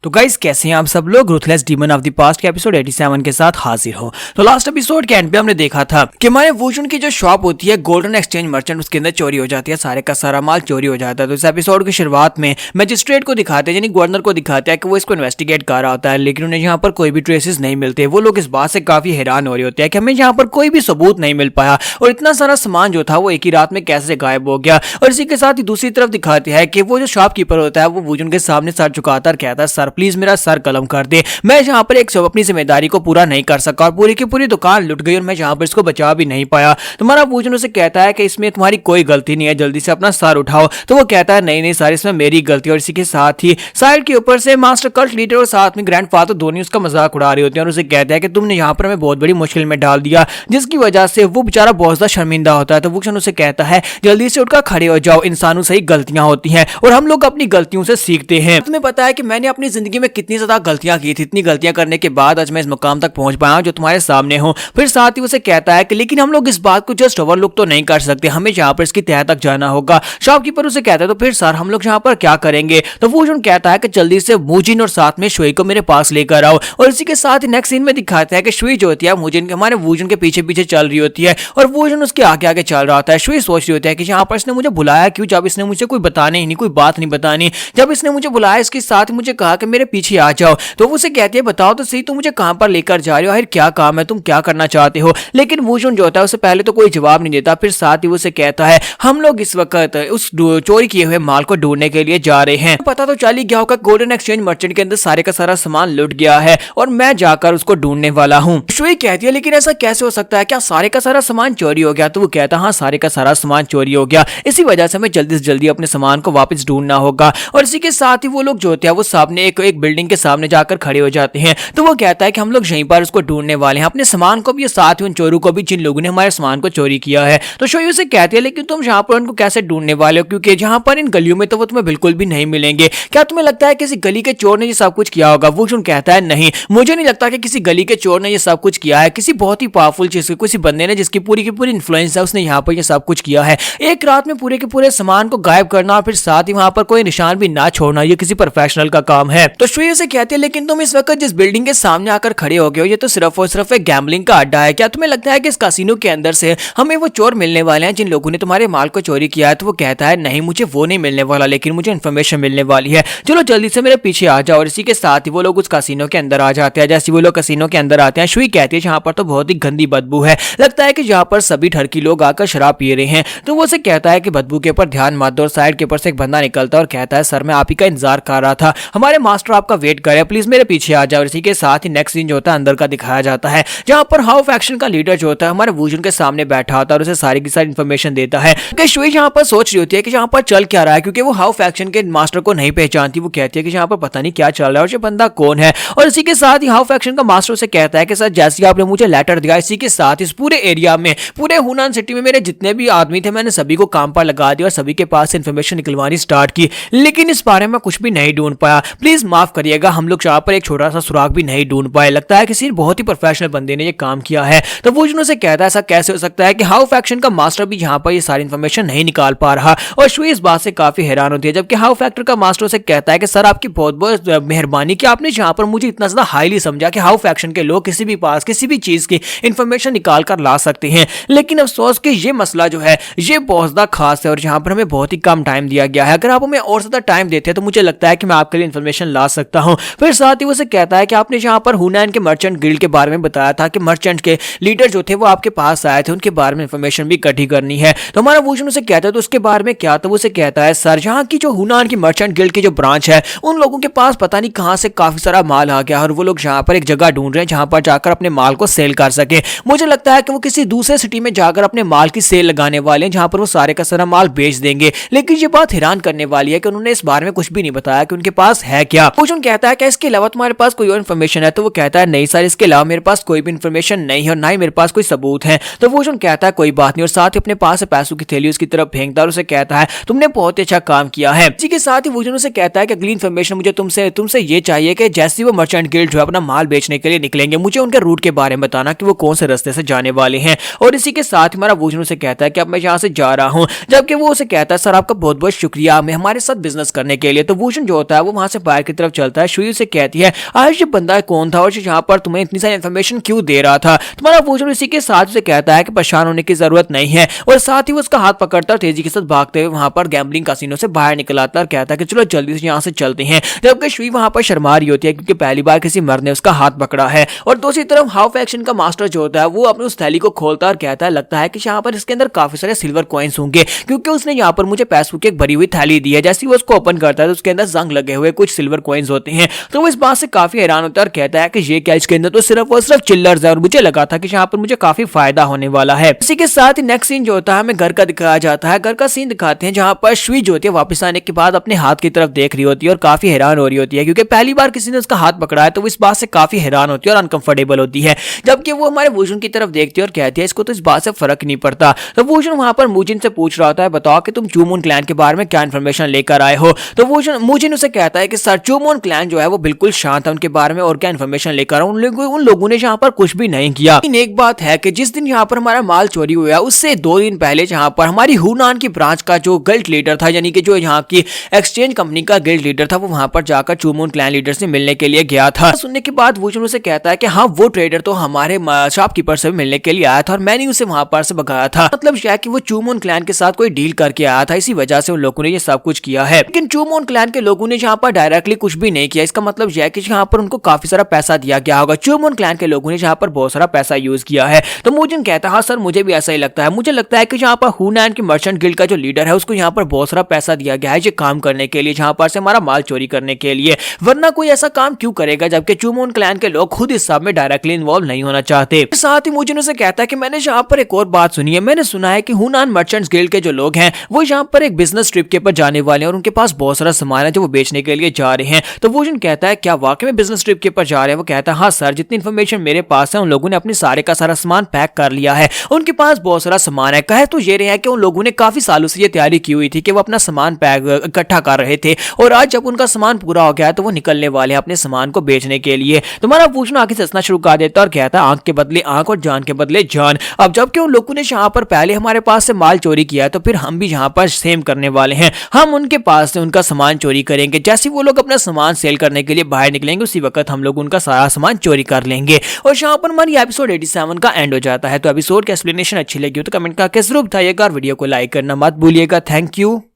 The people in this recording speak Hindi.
तो गाइस कैसे हैं आप सब लोग। Ruthless demon of the past के एपिसोड 87 के साथ हाजिर हो। तो लास्ट एपिसोड के एंड पे हमने देखा था कि हमारे वुजन की जो शॉप होती है गोल्डन एक्सचेंज मर्चेंट, उसके अंदर चोरी हो जाती है, सारे का सारा माल चोरी हो जाता है। तो इस एपिसोड की शुरुआत में मैजिस्ट्रेट को दिखाते हैं, यानी गवर्नर को दिखाते हैं कि वो इसको इन्वेस्टिगेट कर रहा होता है, लेकिन उन्हें यहाँ पर कोई भी ट्रेसेस नहीं मिलते। वो लोग इस बात से काफी हैरान हो रहे होते हैं कि हमें यहाँ पर कोई भी सबूत नहीं मिल पाया और इतना सारा सामान जो था वो एक ही रात में कैसे गायब हो गया। और इसी के साथ ही दूसरी तरफ दिखाते हैं कि वो जो शॉपकीपर होता है वो वुजन के सामने सर झुकाता और कहता है, सर प्लीज मेरा सर कलम कर दे, मैं यहाँ पर एक अपनी जिम्मेदारी को पूरा नहीं कर सका और पूरी की पूरी दुकान लुट गई और मैं यहाँ पर इसको बचा भी नहीं पाया। तुम्हारा वुजन उसे कहता है कि इसमें तुम्हारी कोई गलती नहीं है, जल्दी से अपना सर उठाओ। तो वो कहता है नहीं नहीं सर, इसमें मेरी गलती। और इसी के साथ ही साइड के ऊपर से मास्टर कल्ट लीडर और साथ में ग्रैंडफादर दोनों उसका मजाक उड़ा रहे होते हैं और उसे कहता है कि तुमने यहाँ पर हमें बहुत बड़ी मुश्किल में डाल दिया, जिसकी वजह से वो बेचारा बहुत ज्यादा शर्मिंदा होता है। तो वुजन उसे कहता है जल्दी से उठकर खड़े हो जाओ, इंसानों से ही गलतियां होती हैं और हम लोग अपनी गलतियों से सीखते हैं। तुम्हें पता है कि मैंने अपनी जिंदगी में कितनी ज्यादा गलतियां की थी, इतनी गलतियां करने के बाद आज मैं इस मुकाम तक पहुंच पाया हूं जो तुम्हारे सामने हूं। फिर साथ ही उसे कहता है कि लेकिन हम लोग इस बात को जस्ट ओवरलुक तो नहीं कर सकते, हमें यहाँ पर इसकी तह तक जाना होगा। शॉपकीपर उसे कहता है तो फिर सर हम लोग यहाँ पर क्या करेंगे। तो वुजन कहता है कि जल्दी से मुजिन और साथ में शुई को मेरे पास लेकर आओ। और इसी के साथ ही नेक्स्ट सीन में दिखाता है कि शुई जो होती है मुजिन के हमारे वुजन के पीछे पीछे चल रही होती है और वुजन उसके आगे आगे चल रहा होता है। शुई सोच रही होती है कि यहाँ पर इसने मुझे बुलाया क्यों, जब इसने मुझे कोई बताने ही नहीं, कोई बात नहीं बतानी। जब इसने मुझे बुलाया इसके साथ मुझे कहा कि मेरे पीछे आ जाओ, तो वो उसे कहती है बताओ तो सही तुम मुझे कहां पर लेकर जा रहे हो, आखिर क्या काम है, तुम क्या करना चाहते हो। लेकिन वुजन जो होता है उसे पहले तो कोई जवाब नहीं देता। फिर साथ ही वो उसे कहता है हम लोग इस वक्त उस चोरी किए हुए माल को ढूंढने के लिए जा रहे हैं। पता तो चल ही गया होगा गोल्डन एक्सचेंज मर्चेंट के अंदर सारे का सारा सामान लुट गया है और मैं जाकर उसको ढूंढने वाला हूँ। शुई कहती है लेकिन ऐसा कैसे हो सकता है, क्या सारे का सारा सामान चोरी हो गया। तो वो कहता है हाँ सारे का सारा सामान चोरी हो गया, इसी वजह से हमें जल्दी से जल्दी अपने सामान को वापस ढूंढना होगा। और इसी के साथ ही वो लोग जो होते हैं वो सामने एक बिल्डिंग के सामने जाकर खड़े हो जाते हैं। तो वो कहता है कि हम लोग यहीं पर उसको ढूंढने वाले हैं, अपने सामान को भी और साथ ही उन चोरों को भी जिन लोगों ने हमारे सामान को चोरी किया है। तो शुई उसे कहती है लेकिन तुम यहाँ पर उनको कैसे ढूंढने वाले हो, क्योंकि यहाँ पर इन गलियों में तो वो तुम्हें बिल्कुल भी नहीं मिलेंगे। क्या तुम्हें लगता है किसी गली के चोर ने ये सब कुछ किया होगा। वुजन कहता है नहीं, मुझे नहीं लगता कि किसी गली के चोर ने ये सब कुछ किया है, किसी बहुत ही पावरफुल चीज किसी बंदे ने जिसकी पूरी की पूरी इन्फ्लुएंस है उसने यहाँ पर ये सब कुछ किया है। एक रात में पूरे के पूरे सामान को गायब करना और फिर साथ ही वहां पर कोई निशान भी ना छोड़ना, ये किसी प्रोफेशनल का काम है। तो शुई उसे कहती है लेकिन तुम इस वक्त जिस बिल्डिंग के सामने आकर खड़े हो गए हो ये तो सिर्फ और सिर्फ एक गैम्बलिंग का अड्डा है। क्या तुम्हें लगता है कि इस कासिनो के अंदर से हमें वो चोर मिलने वाले हैं जिन लोगों ने तुम्हारे माल को चोरी किया है। तो वो कहता है नहीं मुझे वो नहीं मिलने वाला, लेकिन मुझे इन्फॉर्मेशन मिलने वाली है, चलो जल्दी से मेरे पीछे आ जाओ। और इसी के साथ ही वो लोग उस कासिनो के अंदर आ जाते हैं। जैसे वो लोग कासिनो के अंदर आते हैं शुई कहती है यहाँ पर तो बहुत ही गंदी बदबू है, लगता है कि यहाँ पर सभी ठरकी लोग आकर शराब पी रहे हैं। तो वो उसे कहता है कि बदबू के ऊपर ध्यान मत दो। और साइड के ऊपर से एक बंदा निकलता है और कहता है सर मैं आप ही का इंतजार कर रहा था, हमारे मास्टर आपका वेट कर रहे हैं, प्लीज मेरे पीछे आ जाओ। और इसी के साथ ही नेक्स्ट सीन जो होता है अंदर का दिखाया जाता है, जहां पर हाउ फैक्शन का लीडर जो होता है हमारे वुजन के सामने बैठा होता है और उसे सारी की सारी इन्फॉर्मेशन देता है कि शुई यहाँ पर सोच रही होती है कि यहाँ पर चल क्या रहा है, क्योंकि वो हाउ फैक्शन के मास्टर को नहीं पहचानती। वो कहती है कि यहाँ पर पता नहीं क्या चल रहा है और ये बंदा कौन है। और इसी के साथ ही हाउ फैक्शन का मास्टर से कहता है कि सर जैसे आपने मुझे लेटर दिया, इसी के साथ इस पूरे एरिया में पूरे हुनान सिटी में मेरे जितने भी आदमी थे मैंने सभी को काम पर लगा दिया और सभी के पास इन्फॉर्मेशन निकलवानी स्टार्ट की, लेकिन इस बारे में कुछ भी नहीं ढूंढ पाया। प्लीज माफ करिएगा, हम लोग यहाँ पर एक छोटा सा सुराग भी नहीं ढूंढ पाए, लगता है किसी बहुत ही प्रोफेशनल बंदे ने ये काम किया है। तो वो से कहता है ऐसा कैसे हो सकता है कि हाउ फैक्शन का मास्टर भी यहाँ पर ये सारी इन्फॉर्मेशन नहीं निकाल पा रहा। और शुई इस बात से काफी हैरान होती है, जबकि हाउ फैक्टर का मास्टर से कहता है कि सर आपकी बहुत बहुत मेहरबानी कि आपने यहाँ पर मुझे इतना ज्यादा हाईली समझा कि हाउ फैक्शन के लोग किसी भी पास किसी भी चीज की इन्फॉर्मेशन निकाल कर ला सकते हैं। लेकिन अफसोस कि ये मसला जो है ये बहुत ज्यादा खास है और यहाँ पर हमें बहुत ही कम टाइम दिया गया है, अगर आप हमें और ज्यादा टाइम देते हैं तो मुझे लगता है कि मैं आपके लिए इन्फॉर्मेशन ला सकता हूँ। फिर साथ ही वो से कहता है कि आपने यहाँ पर हुनैन के मर्चेंट गिल्ड के बारे में बताया था कि मर्चेंट के लीडर जो थे वो आपके पास आए थे, उनके बारे में इन्फॉर्मेशन भी इकट्ठी करनी है। तो हमारा वुजन उसे कहता है तो उसके बारे में क्या। तो वो उसे कहता है सर यहाँ की जो हुनान की मर्चेंट गिल्ड की जो ब्रांच है उन लोगों के पास पता नहीं कहां से काफी सारा माल आ गया और वो लोग यहाँ पर एक जगह ढूंढ रहे हैं जहां पर जाकर अपने माल को सेल कर सके। मुझे लगता है कि वो किसी दूसरे सिटी में जाकर अपने माल की सेल लगाने वाले हैं जहां पर वो सारे का सारा माल बेच देंगे। लेकिन ये बात हैरान करने वाली है कि उन्होंने इस बारे में कुछ भी नहीं बताया कि उनके पास है क्या। वुजन कहता है कि इसके अलावा तुम्हारे पास कोई और इन्फॉर्मेशन है। तो वो कहता है नहीं सर, इसके अलावा मेरे पास कोई भी इन्फॉर्मेशन नहीं है और ना ही मेरे पास कोई सबूत है। तो वुजन कहता है कोई बात नहीं और साथ ही अपने पास पैसों की थैली उसकी तरफ फेंकता है और उसे कहता है तुमने बहुत ही अच्छा काम किया है। इसी के साथ ही वुजन उसे कहता है कि अगली इन्फॉर्मेशन मुझे तुमसे ये चाहिए कि जैसे वो मर्चेंट गिल्ड जो है अपना माल बेचने के लिए निकलेंगे मुझे उनके रूट के बारे में बताना कि वो कौन से रास्ते से जाने वाले हैं। और इसी के साथ हमारा वुजन उसे कहता है कि अब मैं यहाँ से जा रहा हूँ, जबकि वो उसे कहता है सर आपका बहुत बहुत शुक्रिया हमें हमारे साथ बिजनेस करने के लिए। तो वुजन जो होता है वो वहां से बाहर की तरफ चलता है। शुई से कहती है आयुष ये बंदा कौन था और यहाँ पर तुम्हें इतनी सारी इन्फॉर्मेशन क्यों दे रहा था। तुम्हारा वोजन इसी के साथ से कहता है कि परेशान होने की जरूरत नहीं है और साथ ही वो उसका हाथ पकड़ता और तेजी के साथ भागते हुए वहां पर गैम्बलिंग कासिनो से बाहर निकल आता और कहता है कि चलो जल्दी से यहाँ से चलते हैं। जबकि शुई वहां पर शर्मा रही होती है क्योंकि पहली बार किसी मर्द ने उसका हाथ पकड़ा है। और दूसरी तरफ हाफ एक्शन का मास्टर जो होता है वो अपनी उस थैली को खोलता है और कहता है लगता है कि यहाँ पर इसके अंदर काफी सारे सिल्वर कॉइन्स होंगे क्योंकि उसने यहाँ पर मुझे पैसों की एक भरी हुई थैली दी है। जैसे वो उसको ओपन करता है तो उसके अंदर जंग लगे हुए कुछ सिल्वर कॉइन्स होते हैं। तो वो इस बात से काफी हैरान होता है और कहता है कि ये क्या, इसके अंदर तो सिर्फ और सिर्फ चिल्लर्स है और मुझे लगा था कि यहाँ पर मुझे काफी फायदा होने वाला है। इसी के साथ ही नेक्स्ट सीन जो होता है हमें घर का दिखाया जाता है। घर का सीन दिखाते हैं जहाँ पर शुई जो होती है वापस आने के बाद अपने हाथ की तरफ देख रही होती है और काफी हैरान हो रही होती है क्योंकि पहली बार किसी ने उसका हाथ पकड़ा है। तो वो इस बात से काफी हैरान होती है और अनकंफर्टेबल होती है। जबकि वो हमारे वोजन की तरफ देखती है और कहती है इसको तो इस बात से फर्क नहीं पड़ता। तो वोजन वहां पर मूजिन से पूछ रहा होता है बताओ कि तुम चूमोन क्लैन के बारे में क्या इन्फॉर्मेशन लेकर आए हो। तो मूजिन उसे कहता है कि सर चूमोन क्लैन जो है वो बिल्कुल शांत है, उनके बारे में और क्या इन्फॉर्मेशन लेकर आऊं, उन लोगों ने यहाँ पर कुछ भी नहीं किया। लेकिन एक बात है कि जिस दिन यहाँ पर हमारा माल चोरी हुआ उससे 2 दिन पहले जहाँ पर हमारी हुनान की ब्रांच का जो गिल्ड लीडर था यानी कि जो यहाँ की एक्सचेंज कंपनी का गिल्ड लीडर था वो वहां पर जाकर चूमोन क्लैन लीडर से मिलने के लिए गया था। सुनने के बाद वोजन उसे कहता है कि हाँ वो ट्रेडर तो हमारे शॉपकीपर से मिलने के लिए आया था और मैंने उसे वहां पर से भगाया था। मतलब यह कि वो चूमोन क्लैन के साथ कोई डील करके आया था, इसी वजह से उन लोगों ने ये सब कुछ किया है। लेकिन चूमोन क्लैन के लोगों ने यहाँ पर डायरेक्टली कुछ भी नहीं किया। इसका मतलब यह है कि यहाँ पर उनको काफी सारा पैसा दिया गया होगा। चूमोन क्लैन के लोगों ने यहाँ पर बहुत सारा पैसा यूज किया है। तो मूजिन कहता है हाँ सर मुझे भी ऐसा ही लगता है। मुझे लगता है कि यहाँ पर हुनान की मर्चेंट गिल्ड का जो लीडर है उसको यहाँ पर बहुत सारा पैसा दिया गया है ये काम करने के लिए, जहाँ पर से हमारा माल चोरी करने के लिए। वरना कोई ऐसा काम क्यों करेगा जबकि चूमोन क्लैन के लोग खुद इस सब में डायरेक्टली इन्वॉल्व नहीं होना चाहते। साथ ही मूजिन उसे कहता है कि मैंने यहाँ पर एक और बात सुनी है। मैंने सुना है कि हुनान मर्चेंट्स गिल्ड के जो लोग हैं वो यहाँ पर एक बिजनेस ट्रिप के ऊपर जाने वाले हैं और उनके पास बहुत सारा सामान है जो वो बेचने के लिए जा रहे हैं। तो मूजिन कहता है क्या वाकई में बिजनेस ट्रिप के ऊपर जा रहे हैं। वो कहता है हाँ सर जितनी इन्फॉर्मेशन मेरे पास है उन लोगों ने अपने सारे का सारा सामान पैक कर लिया है। उनके पास बहुत सारा सामान है। कहे तो ये रहे हैं कि उन लोगों ने काफी सालों से ये तैयारी की हुई थी कि वो अपना सामान पैक इकट्ठा कर रहे थे और आज जब उनका सामान पूरा हो गया है तो वो निकलने वाले हैं अपने सामान को बेचने के लिए। तुम्हारा पूछना आगे से हंसना शुरू कर देता और कहता है आंख के बदले आंख और जान के बदले जान। अब जबकि उन लोगों ने यहाँ पर पहले हमारे पास से माल चोरी किया है तो फिर हम भी यहाँ पर सेम करने वाले हैं। हम उनके पास से उनका सामान चोरी करेंगे। जैसे वो लोग अपना सामान सेल करने के लिए बाहर निकलेंगे उसी वक्त हम लोग उनका सारा सामान चोरी कर लेंगे। और यहाँ पर हमारी एपिसोड 87 का एंड हो जाता है। तो एपिसोड की एक्सप्लेनेशन अच्छी लगी हो तो कमेंट करके जरूर बताइएगा और वीडियो को लाइक करना मत भूलिएगा। Thank you.